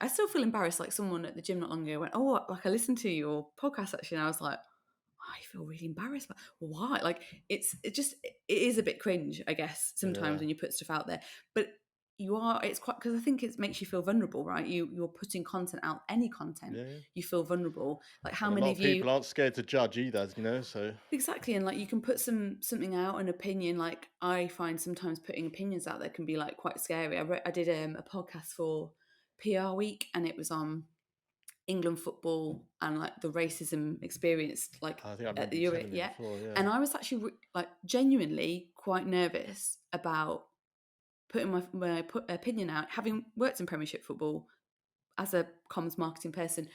I still feel embarrassed. Like someone at the gym not long ago went, "Oh, like I listened to your podcast actually," and I was like, I feel really embarrassed. But why? Like it is a bit cringe, I guess, sometimes Yeah. when you put stuff out there. But it's quite, because I think it makes you feel vulnerable, right? You're putting content out, any content, Yeah, yeah. you feel vulnerable. Like how And a many lot of of you people aren't scared to judge either, so exactly, and like you can put something out, an opinion. Like I find sometimes putting opinions out there can be like quite scary. I did a podcast for PR week, and it was on England football and like the racism experienced like I think I at remember the you Euro, telling me yeah. before, yeah. And I was actually like genuinely quite nervous about putting my opinion out, having worked in Premiership football as a comms marketing person,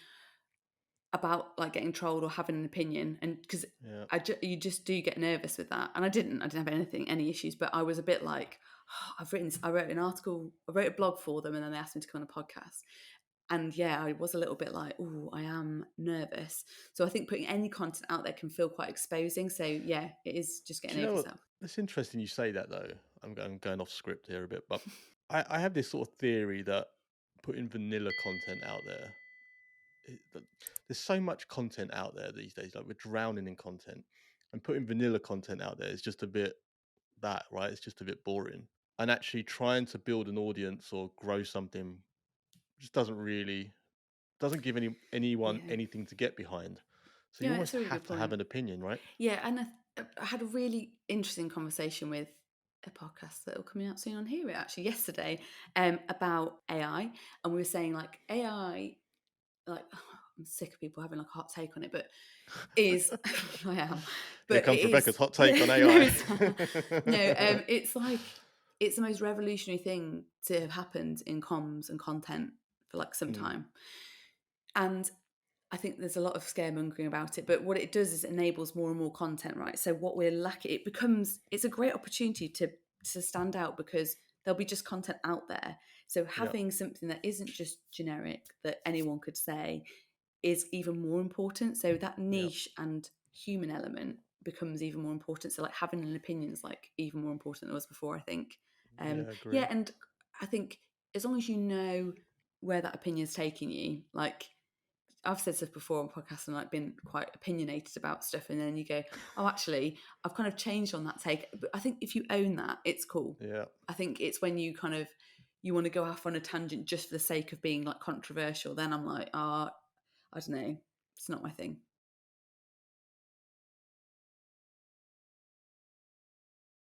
about like getting trolled or having an opinion, and because Yeah. you just do get nervous with that. And I didn't have any issues, but I was a bit like, oh, I wrote an article, I wrote a blog for them, and then they asked me to come on a podcast. And yeah, I was a little bit like, oh, I am nervous. So I think putting any content out there can feel quite exposing. So yeah, it is just Do getting you over know what? yourself. It's interesting you say that though. I'm going off script here a bit, but I have this sort of theory that putting vanilla content out there, that there's so much content out there these days. Like we're drowning in content, and putting vanilla content out there is just a bit that, right? It's just a bit boring. And actually trying to build an audience or grow something just doesn't give anyone Yeah. anything to get behind. So you Yeah, almost it's a really have good to have point. an opinion, right? Yeah, and I had a really interesting conversation with a podcast that will coming out soon on here actually yesterday, about AI, and we were saying like AI, like I'm sick of people having like a hot take on it, but is I am, Here but it comes Rebecca's is hot take yeah on no AI. it's not. No, it's like it's the most revolutionary thing to have happened in comms and content for like some Mm, time, and I think there's a lot of scaremongering about it, but what it does is it enables more and more content, right? So what we're lacking, it's a great opportunity to stand out, because there'll be just content out there. So yeah, having something that isn't just generic that anyone could say is even more important. So that yeah, niche and human element becomes even more important. So like having an opinion is like even more important than it was before, I think. yeah, Yeah, agree. and I think as long as you know where that opinion is taking you, like I've said stuff before on podcasts and like been quite opinionated about stuff, and then you go, oh, actually, I've kind of changed on that take. But I think if you own that, it's cool. Yeah. I think it's when you kind of you want to go off on a tangent just for the sake of being like controversial. Then I'm like, I don't know, it's not my thing.